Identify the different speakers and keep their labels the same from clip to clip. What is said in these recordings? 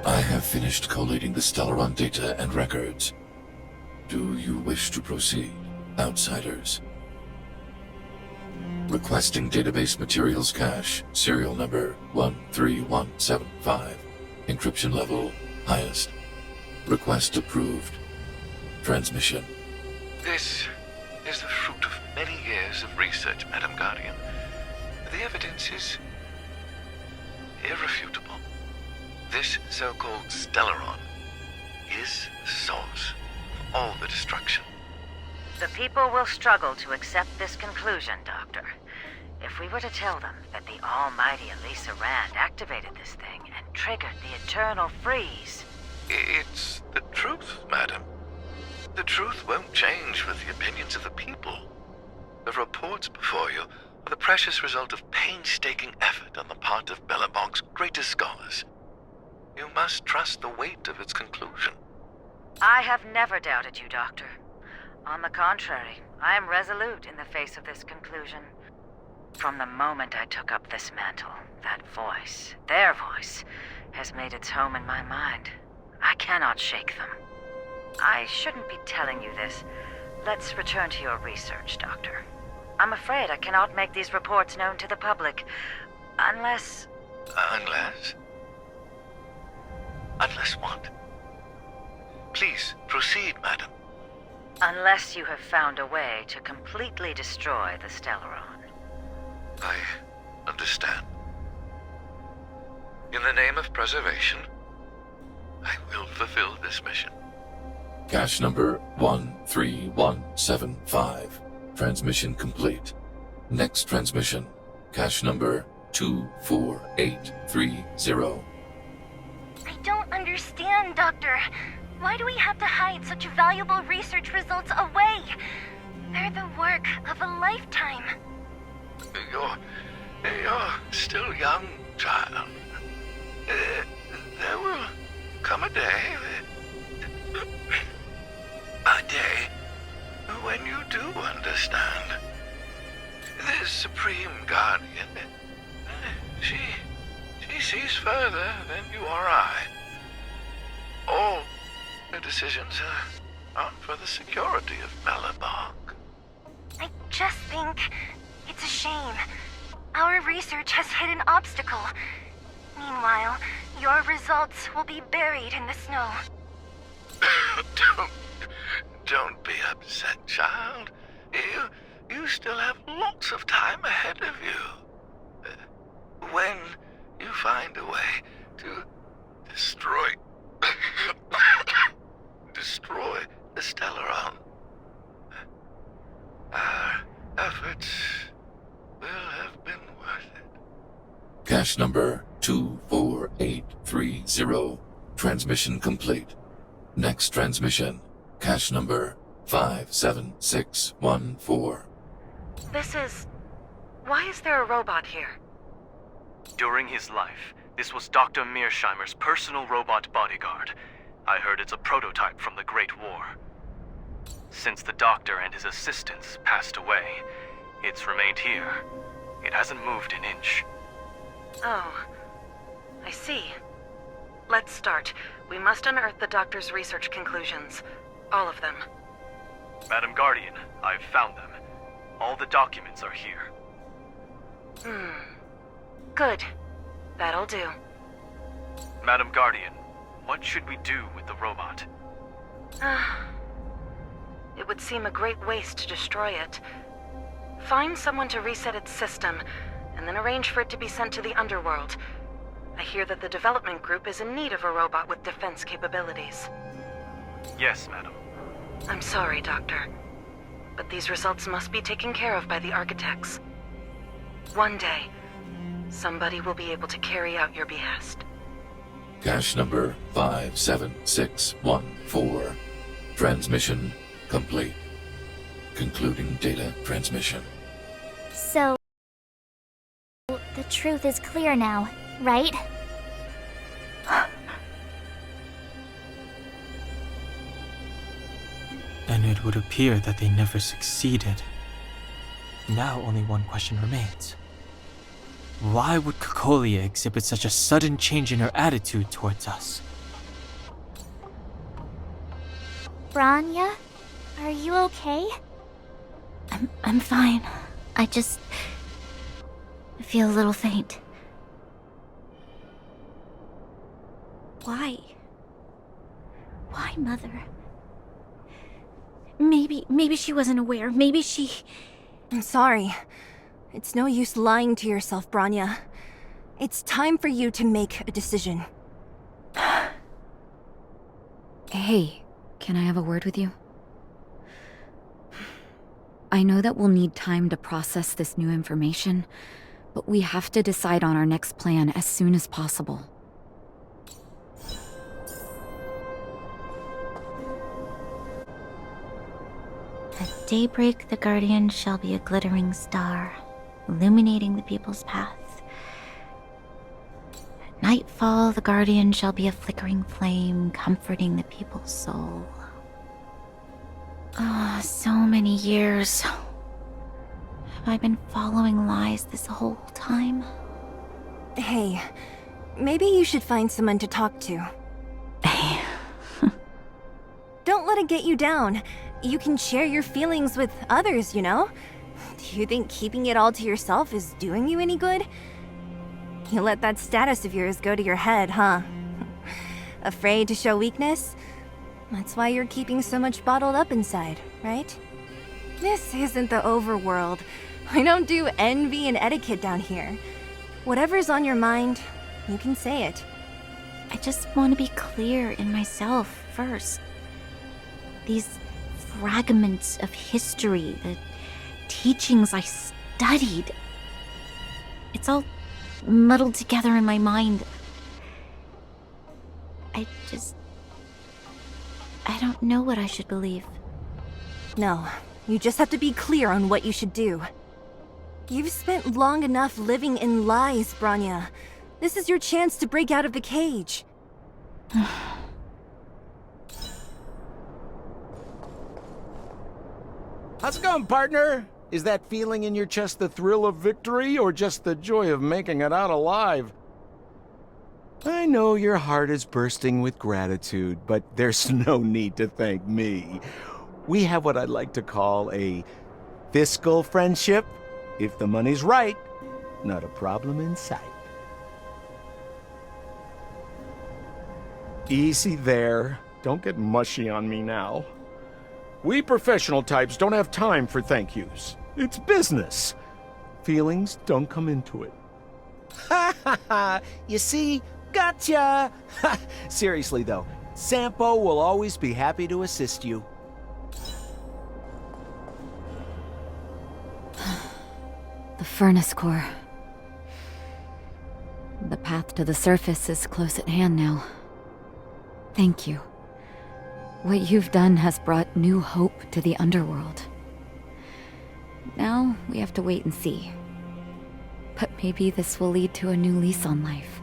Speaker 1: I have finished collating the Stellaron data and records. Do you wish to proceed, outsiders? Requesting database materials cache, serial number 13175. Encryption level, highest. Request approved. Transmission.
Speaker 2: This is the fruit of many years of research, Madam Guardian. The evidence is irrefutable. This so-called Stellaron is the source of all the destruction.
Speaker 3: The people will struggle to accept this conclusion, Doctor. If we were to tell them that the almighty Elisa Rand activated this thing and triggered the eternal freeze...
Speaker 2: It's the truth, madam. The truth won't change with the opinions of the people. The reports before you are the precious result of painstaking effort on the part of Belobog's greatest scholars. You must trust the weight of its conclusion.
Speaker 3: I have never doubted you, Doctor. On the contrary, I am resolute in the face of this conclusion. From the moment I took up this mantle, that voice, their voice, has made its home in my mind. I cannot shake them. I shouldn't be telling you this. Let's return to your research, Doctor. I'm afraid I cannot make these reports known to the public, unless...
Speaker 2: Unless? Unless what? Please, proceed, madam.
Speaker 3: Unless you have found a way to completely destroy the Stellaron.
Speaker 2: I understand. In the name of preservation, I will fulfill this mission.
Speaker 1: Cache number 13175. Transmission complete. Next transmission. Cache number 24830.
Speaker 4: I don't understand, Doctor. Why do we have to hide such valuable research results away? They're the work of a lifetime.
Speaker 2: You're still young, child. There will come a day when you do understand. This Supreme Guardian, she sees further than you or I. All the decisions are for the security of Belobog.
Speaker 4: I just think it's a shame. Our research has hit an obstacle. Meanwhile, your results will be buried in the snow.
Speaker 2: Don't be upset, child. You still have lots of time ahead of you. When you find a way to destroy the Stellaron, our efforts will have been worth it.
Speaker 1: Cache number 24830. Transmission complete. Next transmission. Cache number 57614.
Speaker 3: Why is there a robot here?
Speaker 5: During his life, this was Dr. Mearsheimer's personal robot bodyguard. I heard it's a prototype from the Great War. Since the doctor and his assistants passed away, it's remained here. It hasn't moved an inch.
Speaker 3: Oh, I see. Let's start. We must unearth the doctor's research conclusions. All of them.
Speaker 5: Madam Guardian, I've found them. All the documents are here.
Speaker 3: Good. That'll do.
Speaker 5: Madam Guardian, what should we do with the robot?
Speaker 3: It would seem a great waste to destroy it. Find someone to reset its system, and then arrange for it to be sent to the underworld. I hear that the development group is in need of a robot with defense capabilities.
Speaker 5: Yes, madam.
Speaker 3: I'm sorry, Doctor, but these results must be taken care of by the architects. One day, somebody will be able to carry out your behest.
Speaker 1: Cache number 57614. Transmission complete. Concluding data transmission.
Speaker 6: So, the truth is clear now, right?
Speaker 7: And it would appear that they never succeeded. Now only one question remains. Why would Cocolia exhibit such a sudden change in her attitude towards us?
Speaker 6: Bronya? Are you okay?
Speaker 8: I'm fine. I just feel a little faint. Why? Why, Mother? Maybe she wasn't aware. Maybe she...
Speaker 4: I'm sorry. It's no use lying to yourself, Bronya. It's time for you to make a decision.
Speaker 8: Hey, can I have a word with you? I know that we'll need time to process this new information, but we have to decide on our next plan as soon as possible.
Speaker 6: At daybreak, the Guardian shall be a glittering star, illuminating the people's path. At nightfall, the Guardian shall be a flickering flame, comforting the people's soul. Ah, so many years. Have I been following lies this whole time?
Speaker 4: Hey, maybe you should find someone to talk to. Don't let it get you down. You can share your feelings with others, you know? Do you think keeping it all to yourself is doing you any good? You let that status of yours go to your head, huh? Afraid to show weakness? That's why you're keeping so much bottled up inside, right? This isn't the overworld. We don't do envy and etiquette down here. Whatever's on your mind, you can say it.
Speaker 6: I just want to be clear in myself first. These fragments of history, the teachings I studied, it's all muddled together in my mind. I don't know what I should believe.
Speaker 4: No, you just have to be clear on what you should do. You've spent long enough living in lies, Bronya. This is your chance to break out of the cage.
Speaker 9: How's it going, partner? Is that feeling in your chest the thrill of victory, or just the joy of making it out alive? I know your heart is bursting with gratitude, but there's no need to thank me. We have what I'd like to call a fiscal friendship. If the money's right, not a problem in sight. Easy there. Don't get mushy on me now. We professional types don't have time for thank yous. It's business. Feelings don't come into it. Ha ha ha! You see? Gotcha! Seriously though, Sampo will always be happy to assist you.
Speaker 8: The furnace core. The path to the surface is close at hand now. Thank you. What you've done has brought new hope to the underworld. Now, we have to wait and see. But maybe this will lead to a new lease on life.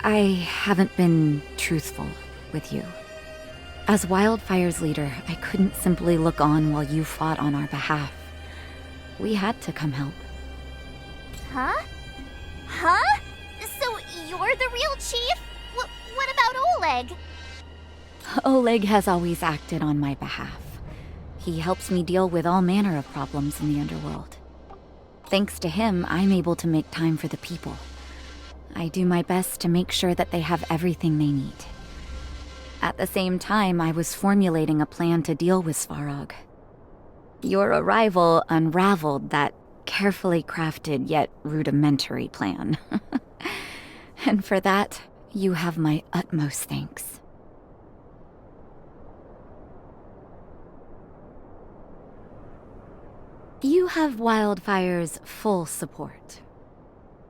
Speaker 8: I haven't been truthful with you. As Wildfire's leader, I couldn't simply look on while you fought on our behalf. We had to come help.
Speaker 6: Huh? Huh? So you're the real chief? What about Oleg?
Speaker 8: Oleg has always acted on my behalf. He helps me deal with all manner of problems in the underworld. Thanks to him, I'm able to make time for the people. I do my best to make sure that they have everything they need. At the same time, I was formulating a plan to deal with Svarog. Your arrival unraveled that carefully crafted yet rudimentary plan. And for that, you have my utmost thanks. You have Wildfire's full support.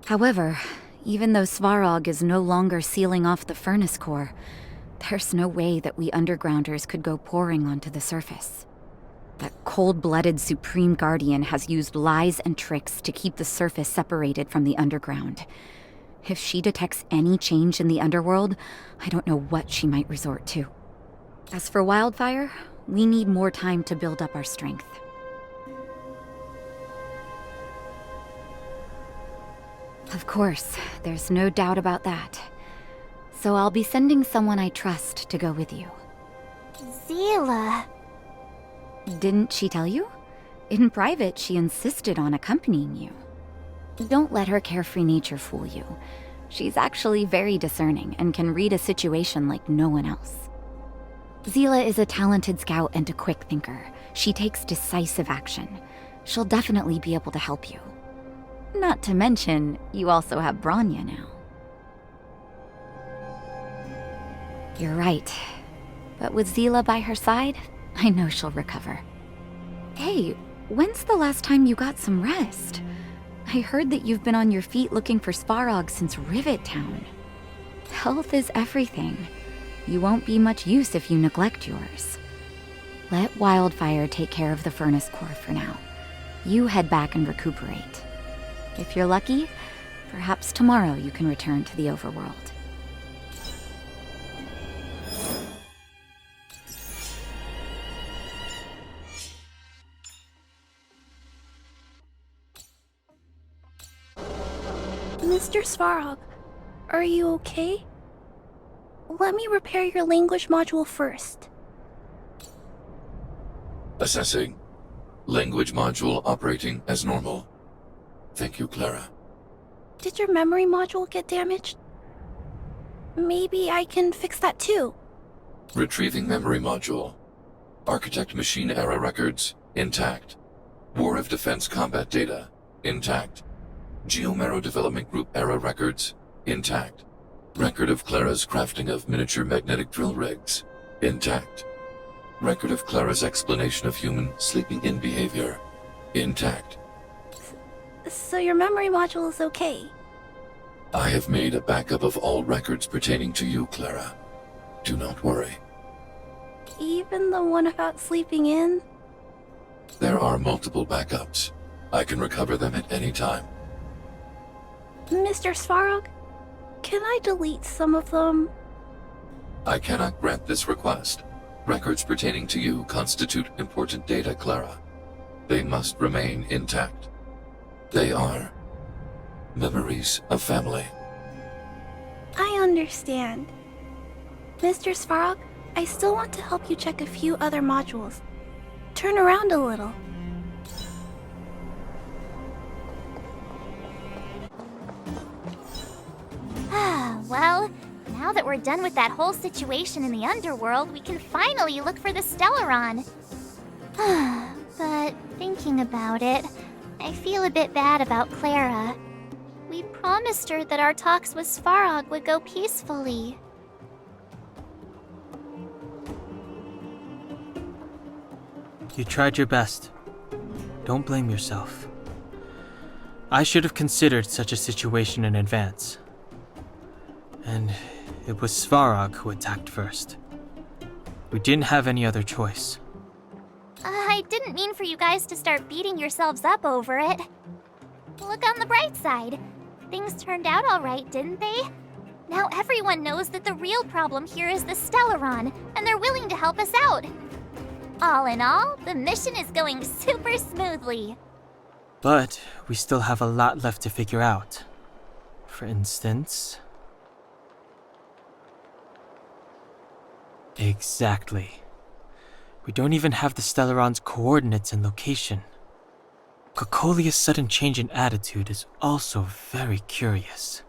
Speaker 8: However, even though Svarog is no longer sealing off the furnace core, there's no way that we undergrounders could go pouring onto the surface. That cold-blooded Supreme Guardian has used lies and tricks to keep the surface separated from the underground. If she detects any change in the underworld, I don't know what she might resort to. As for Wildfire, we need more time to build up our strength. Of course, there's no doubt about that. So I'll be sending someone I trust to go with you.
Speaker 6: Seele.
Speaker 8: Didn't she tell you? In private, she insisted on accompanying you. Don't let her carefree nature fool you. She's actually very discerning and can read a situation like no one else. Seele is a talented scout and a quick thinker. She takes decisive action. She'll definitely be able to help you. Not to mention, you also have Bronya now. You're right. But with Seele by her side, I know she'll recover. Hey, when's the last time you got some rest? I heard that you've been on your feet looking for Svarog since Rivet Town. Health is everything. You won't be much use if you neglect yours. Let Wildfire take care of the furnace core for now. You head back and recuperate. If you're lucky, perhaps tomorrow you can return to the overworld.
Speaker 10: Mr. Svarog, are you okay? Let me repair your language module first.
Speaker 1: Assessing. Language module operating as normal. Thank you, Clara.
Speaker 10: Did your memory module get damaged? Maybe I can fix that too.
Speaker 1: Retrieving memory module. Architect machine era records, intact. War of Defense combat data, intact. Geomero Development Group era records, intact. Record of Clara's crafting of miniature magnetic drill rigs, intact. Record of Clara's explanation of human sleeping-in behavior, intact.
Speaker 10: So your memory module is okay?
Speaker 1: I have made a backup of all records pertaining to you, Clara. Do not worry.
Speaker 10: Even the one about sleeping in?
Speaker 1: There are multiple backups. I can recover them at any time.
Speaker 10: Mr. Svarog, can I delete some of them?
Speaker 1: I cannot grant this request. Records pertaining to you constitute important data, Clara. They must remain intact. They are memories of family.
Speaker 10: I understand. Mr. Svarog, I still want to help you check a few other modules. Turn around a little.
Speaker 6: Well, now that we're done with that whole situation in the underworld, we can finally look for the Stellaron. But thinking about it, I feel a bit bad about Clara. We promised her that our talks with Svarog would go peacefully.
Speaker 7: You tried your best. Don't blame yourself. I should have considered such a situation in advance. And it was Svarog who attacked first. We didn't have any other choice.
Speaker 6: I didn't mean for you guys to start beating yourselves up over it. Look on the bright side. Things turned out all right, didn't they? Now everyone knows that the real problem here is the Stellaron, and they're willing to help us out. All in all, the mission is going super smoothly.
Speaker 7: But we still have a lot left to figure out. For instance... Exactly. We don't even have the Stellaron's coordinates and location. Cocolia's sudden change in attitude is also very curious.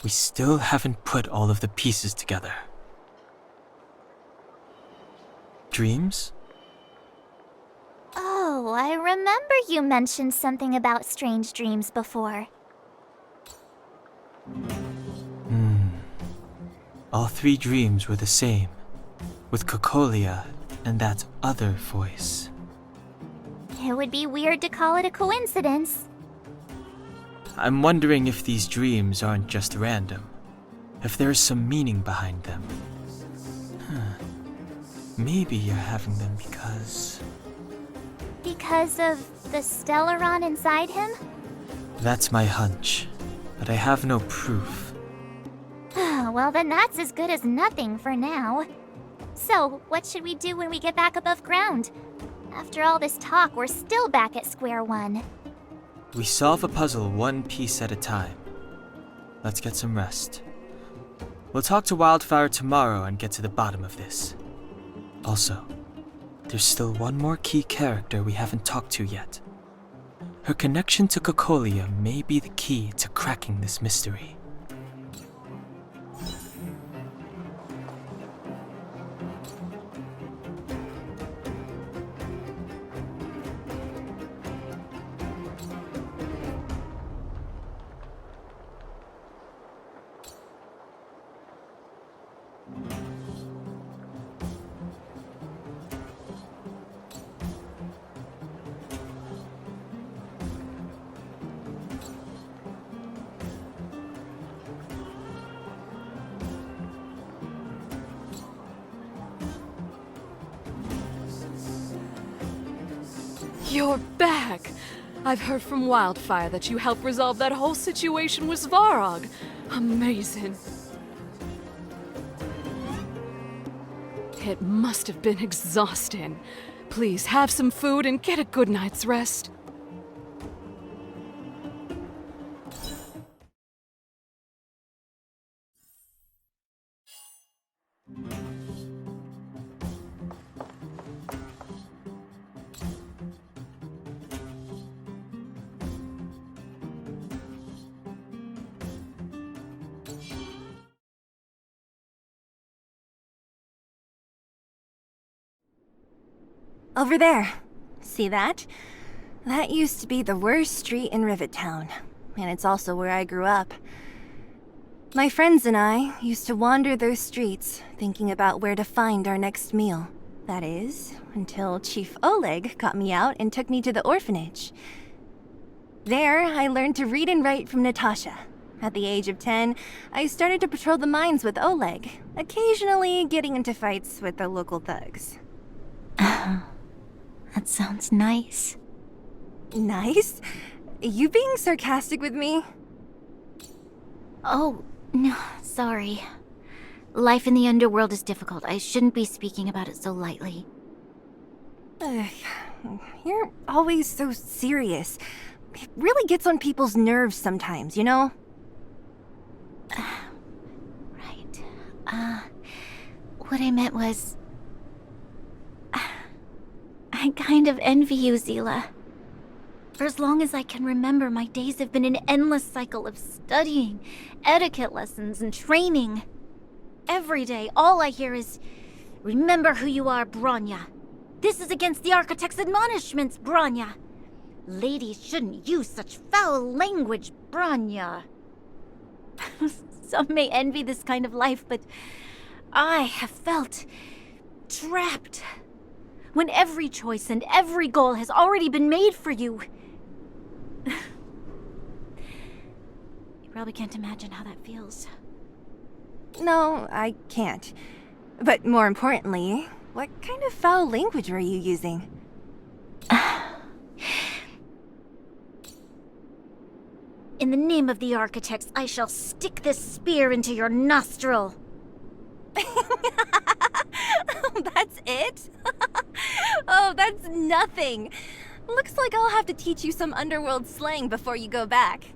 Speaker 7: We still haven't put all of the pieces together. Dreams?
Speaker 6: Oh, I remember you mentioned something about strange dreams before.
Speaker 7: All three dreams were the same, with Cocolia and that other voice.
Speaker 6: It would be weird to call it a coincidence.
Speaker 7: I'm wondering if these dreams aren't just random, if there's some meaning behind them. Maybe you're having them because...
Speaker 6: Because of the Stellaron inside him?
Speaker 7: That's my hunch, but I have no proof.
Speaker 6: Well, then that's as good as nothing for now. So, what should we do when we get back above ground? After all this talk, we're still back at square one.
Speaker 7: We solve a puzzle one piece at a time. Let's get some rest. We'll talk to Wildfire tomorrow and get to the bottom of this. Also, there's still one more key character we haven't talked to yet. Her connection to Cocolia may be the key to cracking this mystery.
Speaker 11: You're back! I've heard from Wildfire that you helped resolve that whole situation with Svarog. Amazing. It must have been exhausting. Please have some food and get a good night's rest.
Speaker 4: Over there. See that? That used to be the worst street in Rivet Town, and it's also where I grew up. My friends and I used to wander those streets, thinking about where to find our next meal. That is, until Chief Oleg got me out and took me to the orphanage. There, I learned to read and write from Natasha. At the age of 10, I started to patrol the mines with Oleg, occasionally getting into fights with the local thugs.
Speaker 6: That sounds nice.
Speaker 4: Nice? You being sarcastic with me?
Speaker 6: Oh, no, sorry. Life in the underworld is difficult. I shouldn't be speaking about it so lightly.
Speaker 4: You're always so serious. It really gets on people's nerves sometimes, you know?
Speaker 6: Right. What I meant was... I kind of envy you, Seele. For as long as I can remember, my days have been an endless cycle of studying, etiquette lessons, and training. Every day, all I hear is, "Remember who you are, Bronya. This is against the Architect's admonishments, Bronya. Ladies shouldn't use such foul language, Bronya." Some may envy this kind of life, but I have felt trapped. When every choice and every goal has already been made for you. You probably can't imagine how that feels.
Speaker 4: No, I can't. But more importantly, what kind of foul language were you using?
Speaker 6: In the name of the Architects, I shall stick this spear into your nostril.
Speaker 4: That's it? Oh, that's nothing. Looks like I'll have to teach you some underworld slang before you go back.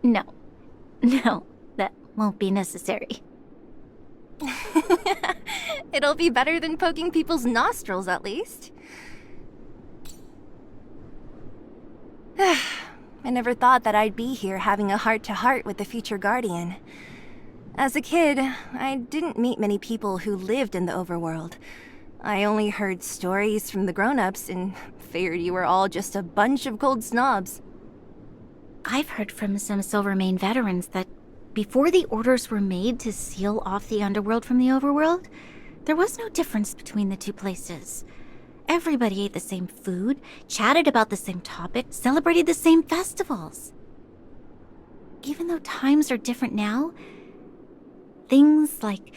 Speaker 6: No, that won't be necessary.
Speaker 4: It'll be better than poking people's nostrils, at least. I never thought that I'd be here having a heart-to-heart with the future Guardian. As a kid, I didn't meet many people who lived in the overworld. I only heard stories from the grown-ups and figured you were all just a bunch of cold snobs.
Speaker 6: I've heard from some Silvermane veterans that before the orders were made to seal off the underworld from the overworld, there was no difference between the two places. Everybody ate the same food, chatted about the same topics, celebrated the same festivals. Even though times are different now, things like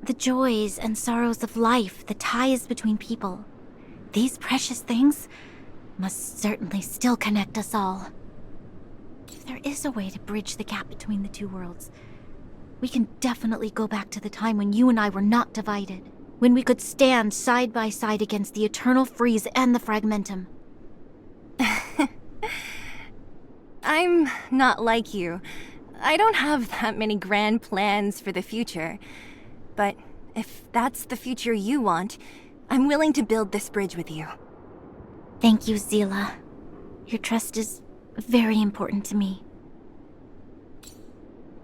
Speaker 6: the joys and sorrows of life, the ties between people, these precious things must certainly still connect us all. If there is a way to bridge the gap between the two worlds, we can definitely go back to the time when you and I were not divided, when we could stand side by side against the Eternal Freeze and the Fragmentum.
Speaker 4: I'm not like you. I don't have that many grand plans for the future. But if that's the future you want, I'm willing to build this bridge with you.
Speaker 6: Thank you, Seele. Your trust is very important to me.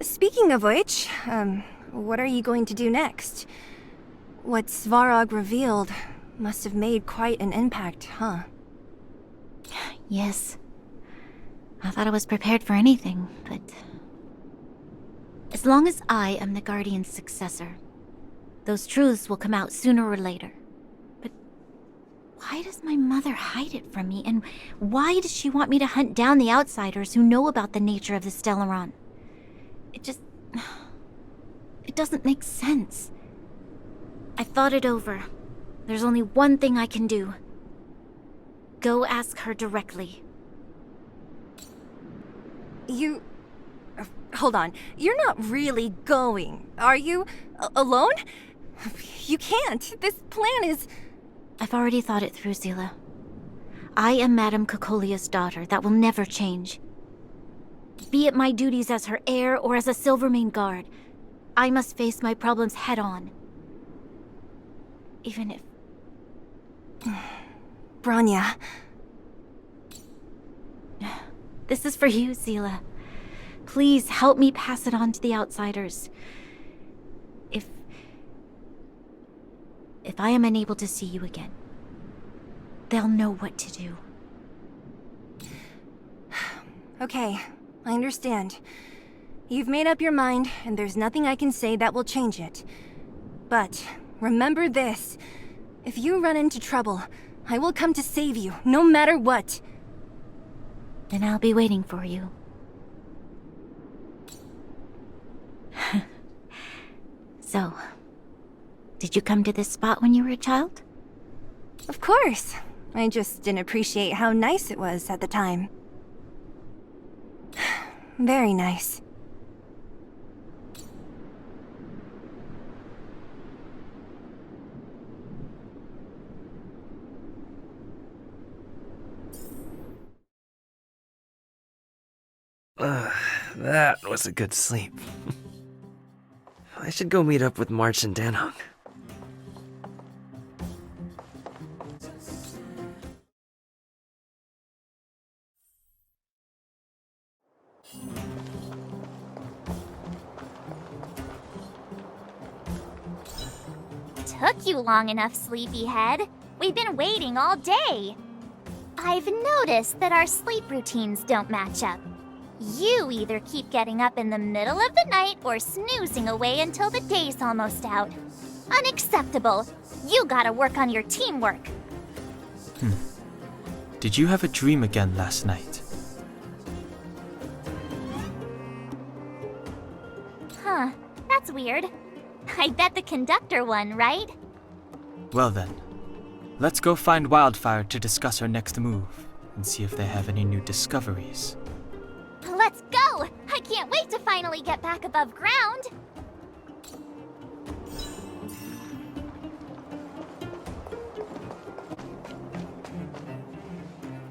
Speaker 4: Speaking of which, what are you going to do next? What Svarog revealed must have made quite an impact, huh?
Speaker 6: Yes. I thought I was prepared for anything, but... As long as I am the Guardian's successor, those truths will come out sooner or later. But why does my mother hide it from me, and why does she want me to hunt down the outsiders who know about the nature of the Stellaron? It doesn't make sense. I thought it over. There's only one thing I can do. Go ask her directly.
Speaker 4: Hold on. You're not really going, are you? Alone? You can't. This plan is...
Speaker 6: I've already thought it through, Seele. I am Madame Cocolia's daughter. That will never change. Be it my duties as her heir or as a Silvermane guard, I must face my problems head on. Even if...
Speaker 4: Bronya.
Speaker 6: This is for you, Seele. Please help me pass it on to the outsiders. If I am unable to see you again, they'll know what to do.
Speaker 4: Okay, I understand. You've made up your mind, and there's nothing I can say that will change it. But remember this. If you run into trouble, I will come to save you, no matter what.
Speaker 6: Then I'll be waiting for you. So, did you come to this spot when you were a child?
Speaker 4: Of course. I just didn't appreciate how nice it was at the time. Very nice.
Speaker 12: That was a good sleep. I should go meet up with March and Danhung.
Speaker 13: Took you long enough, sleepyhead. We've been waiting all day. I've noticed that our sleep routines don't match up. You either keep getting up in the middle of the night or snoozing away until the day's almost out. Unacceptable. You gotta work on your teamwork.
Speaker 7: Did you have a dream again last night?
Speaker 13: Huh, that's weird. I bet the conductor won, right?
Speaker 7: Well then, let's go find Wildfire to discuss our next move and see if they have any new discoveries.
Speaker 13: Let's go! I can't wait to finally get back above ground!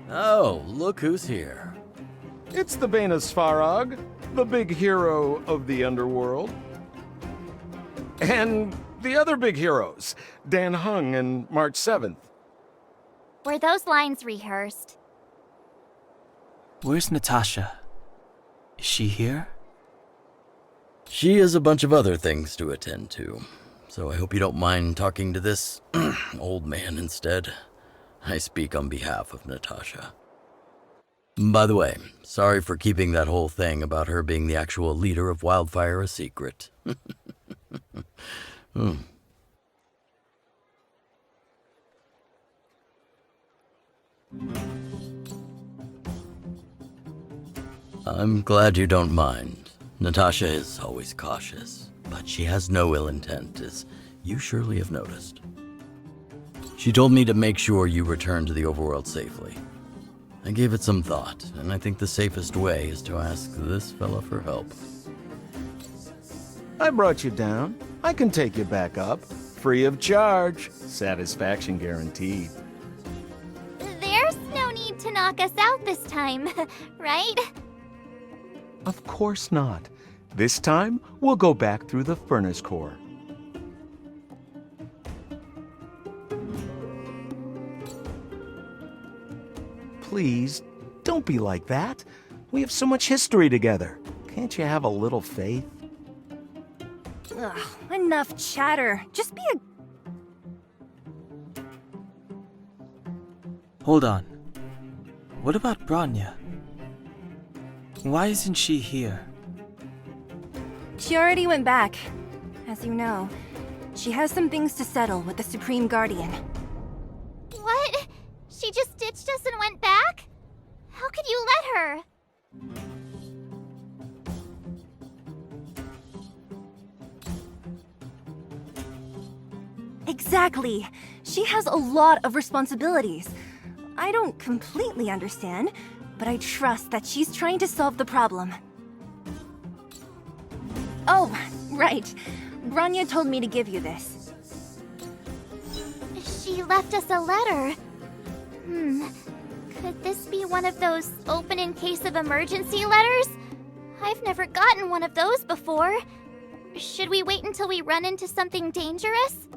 Speaker 14: Oh, look who's here.
Speaker 9: It's the Bane of Svarog, the big hero of the underworld. And the other big heroes, Danhung and March 7th.
Speaker 13: Were those lines rehearsed?
Speaker 7: Where's Natasha? Is she here?
Speaker 14: She has a bunch of other things to attend to, so I hope you don't mind talking to this old man instead. I speak on behalf of Natasha. By the way, sorry for keeping that whole thing about her being the actual leader of Wildfire a secret. I'm glad you don't mind. Natasha is always cautious, but she has no ill intent, as you surely have noticed. She told me to make sure you return to the overworld safely. I gave it some thought, and I think the safest way is to ask this fella for help.
Speaker 9: I brought you down. I can take you back up. Free of charge. Satisfaction guaranteed.
Speaker 13: There's no need to knock us out this time, right?
Speaker 9: Of course not. This time, we'll go back through the furnace core. Please, don't be like that. We have so much history together. Can't you have a little faith?
Speaker 4: Ugh, enough chatter. Just be a...
Speaker 7: Hold on. What about Bronya? Why isn't she here?
Speaker 4: She already went back. As you know, she has some things to settle with the Supreme Guardian.
Speaker 13: What? She just ditched us and went back? How could you let her?
Speaker 4: Exactly. She has a lot of responsibilities. I don't completely understand, but I trust that she's trying to solve the problem. Oh, right. Bronya told me to give you this.
Speaker 13: She left us a letter. Could this be one of those open in case of emergency letters? I've never gotten one of those before. Should we wait until we run into something dangerous?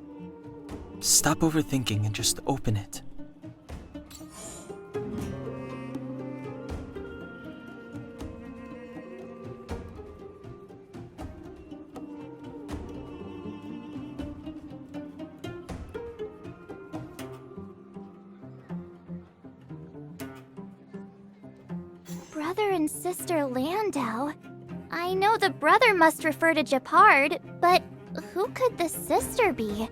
Speaker 7: Stop overthinking and just open it.
Speaker 13: Brother and sister Landau. I know the brother must refer to Japard, but who could the sister be?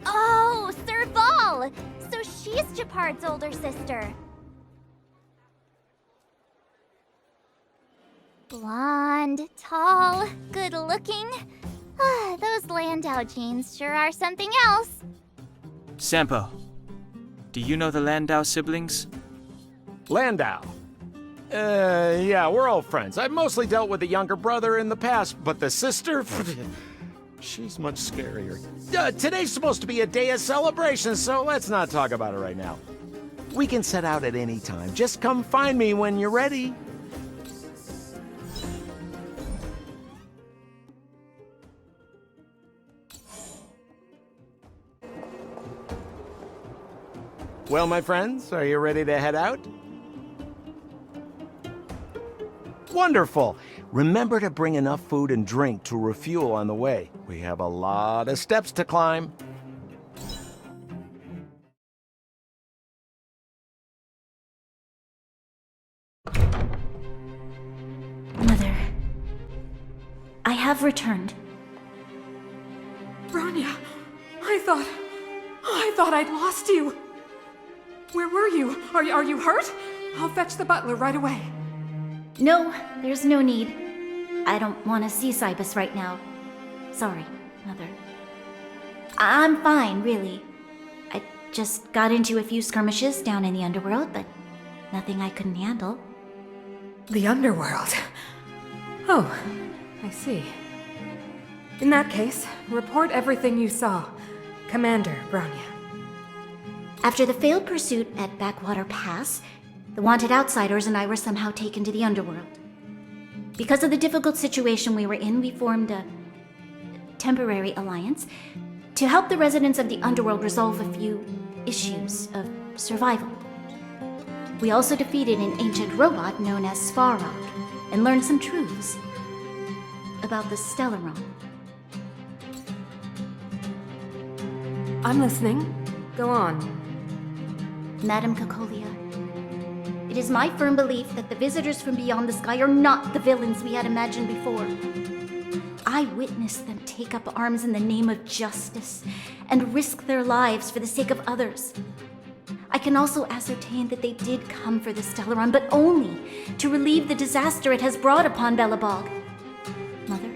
Speaker 13: Oh, Serval! So she's Japard's older sister. Blonde, tall, good looking. Those Landau genes sure are something else.
Speaker 7: Sampo, do you know the Landau siblings?
Speaker 9: Landau. Yeah, we're all friends. I've mostly dealt with the younger brother in the past, but the sister? She's much scarier. Today's supposed to be a day of celebration, so let's not talk about it right now. We can set out at any time. Just come find me when you're ready. Well, my friends, are you ready to head out? Wonderful! Remember to bring enough food and drink to refuel on the way. We have a lot of steps to climb.
Speaker 6: Mother, I have returned.
Speaker 11: Bronya, I thought I'd lost you. Where were you? Are you hurt? I'll fetch the butler right away.
Speaker 6: No, there's no need. I don't want to see Cybus right now. Sorry, Mother. I'm fine, really. I just got into a few skirmishes down in the underworld, but nothing I couldn't handle.
Speaker 11: The underworld? Oh, I see. In that case, report everything you saw. Commander Bronya.
Speaker 6: After the failed pursuit at Backwater Pass, the wanted outsiders and I were somehow taken to the underworld. Because of the difficult situation we were in, we formed a temporary alliance to help the residents of the underworld resolve a few issues of survival. We also defeated an ancient robot known as Svarog and learned some truths about the Stellaron.
Speaker 11: I'm listening. Go on.
Speaker 6: Madam Cocolia, it is my firm belief that the visitors from beyond the sky are not the villains we had imagined before. I witnessed them take up arms in the name of justice and risk their lives for the sake of others. I can also ascertain that they did come for the Stellaron, but only to relieve the disaster it has brought upon Belobog. Mother,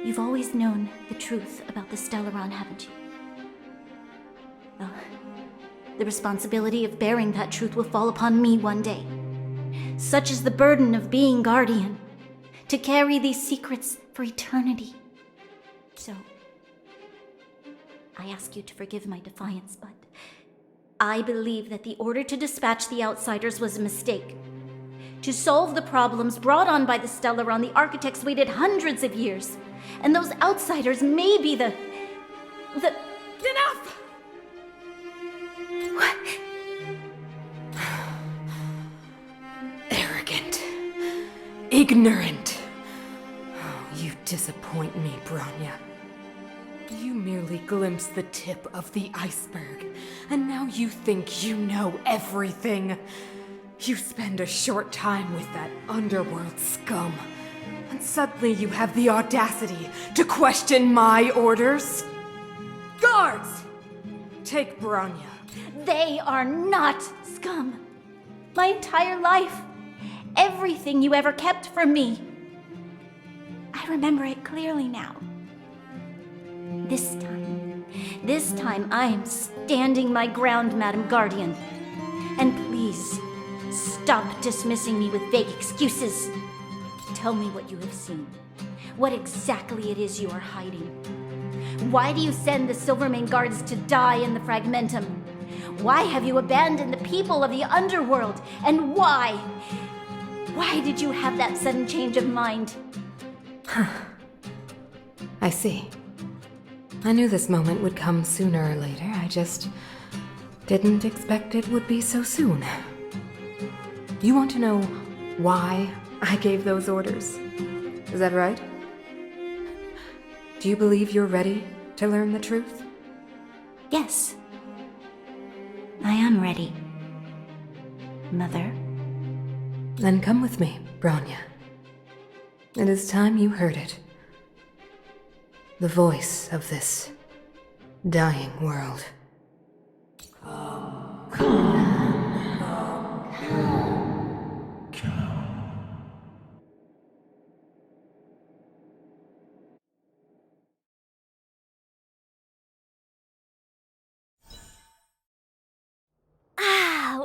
Speaker 6: you've always known the truth about the Stellaron, haven't you? Well, the responsibility of bearing that truth will fall upon me one day. Such is the burden of being Guardian, to carry these secrets for eternity. So, I ask you to forgive my defiance, but I believe that the order to dispatch the outsiders was a mistake. To solve the problems brought on by the Stellaron, the architects waited hundreds of years. And those outsiders may be the...
Speaker 11: Enough!
Speaker 6: What?
Speaker 11: Arrogant. Ignorant. Oh, you disappoint me, Bronya. You merely glimpsed the tip of the iceberg, and now you think you know everything. You spend a short time with that underworld scum, and suddenly you have the audacity to question my orders? Guards! Take Bronya.
Speaker 6: They are not scum. My entire life. Everything you ever kept from me. I remember it clearly now. This time I am standing my ground, Madam Guardian. And please, stop dismissing me with vague excuses. Tell me what you have seen. What exactly it is you are hiding. Why do you send the Silvermane guards to die in the Fragmentum? Why have you abandoned the people of the underworld? And why? Why did you have that sudden change of mind?
Speaker 11: I see. I knew this moment would come sooner or later. I just didn't expect it would be so soon. You want to know why I gave those orders? Is that right? Do you believe you're ready to learn the truth?
Speaker 6: Yes. I am ready. Mother.
Speaker 11: Then come with me, Bronya. It is time you heard it. The voice of this dying world.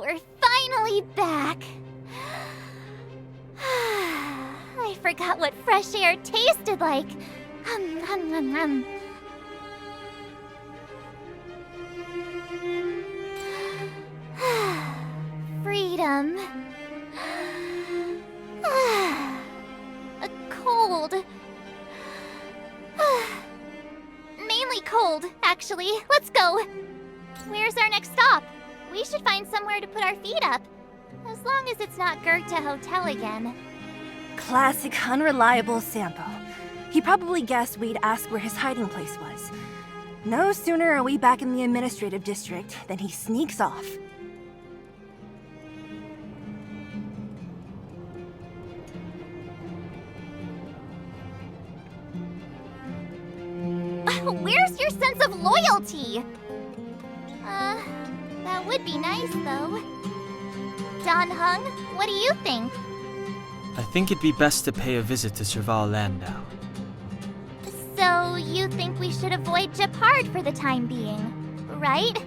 Speaker 13: We're finally back. I forgot what fresh air tasted like. Freedom. A cold. Mainly cold, actually. Let's go. Where's our next stop? We should find somewhere to put our feet up. As long as it's not Goethe Hotel again.
Speaker 4: Classic unreliable Sampo. He probably guessed we'd ask where his hiding place was. No sooner are we back in the administrative district than he sneaks off.
Speaker 13: Where's your sense of loyalty? That would be nice, though. Don Hung, what do you think?
Speaker 7: I think it'd be best to pay a visit to Serval Land now.
Speaker 13: So, you think we should avoid Japard for the time being, right?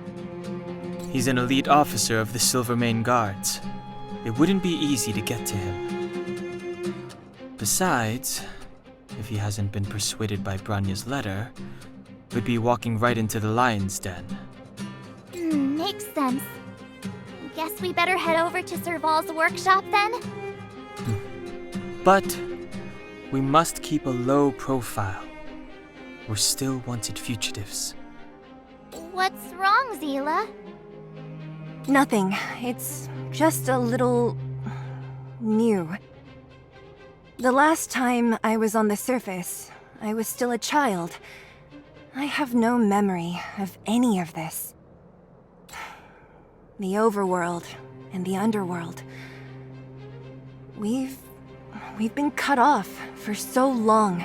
Speaker 7: He's an elite officer of the Silvermane Guards. It wouldn't be easy to get to him. Besides, if he hasn't been persuaded by Bronya's letter, we'd be walking right into the lion's den.
Speaker 13: Makes sense. Guess we better head over to Serval's workshop then?
Speaker 7: But we must keep a low profile. We're still wanted fugitives.
Speaker 13: What's wrong, Seele?
Speaker 4: Nothing. It's just a little... new. The last time I was on the surface, I was still a child. I have no memory of any of this. The overworld and the underworld. We've been cut off for so long.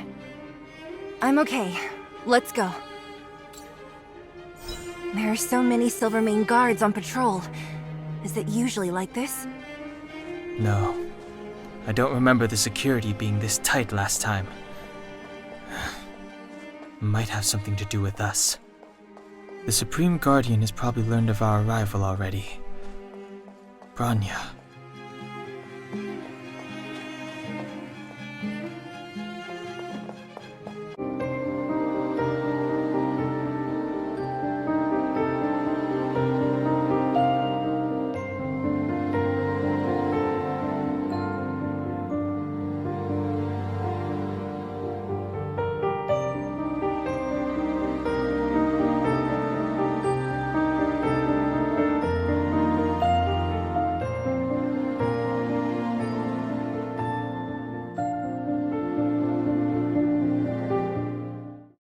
Speaker 4: I'm okay. Let's go. There are so many Silvermane guards on patrol. Is it usually like this?
Speaker 7: No. I don't remember the security being this tight last time. Might have something to do with us. The Supreme Guardian has probably learned of our arrival already. Bronya.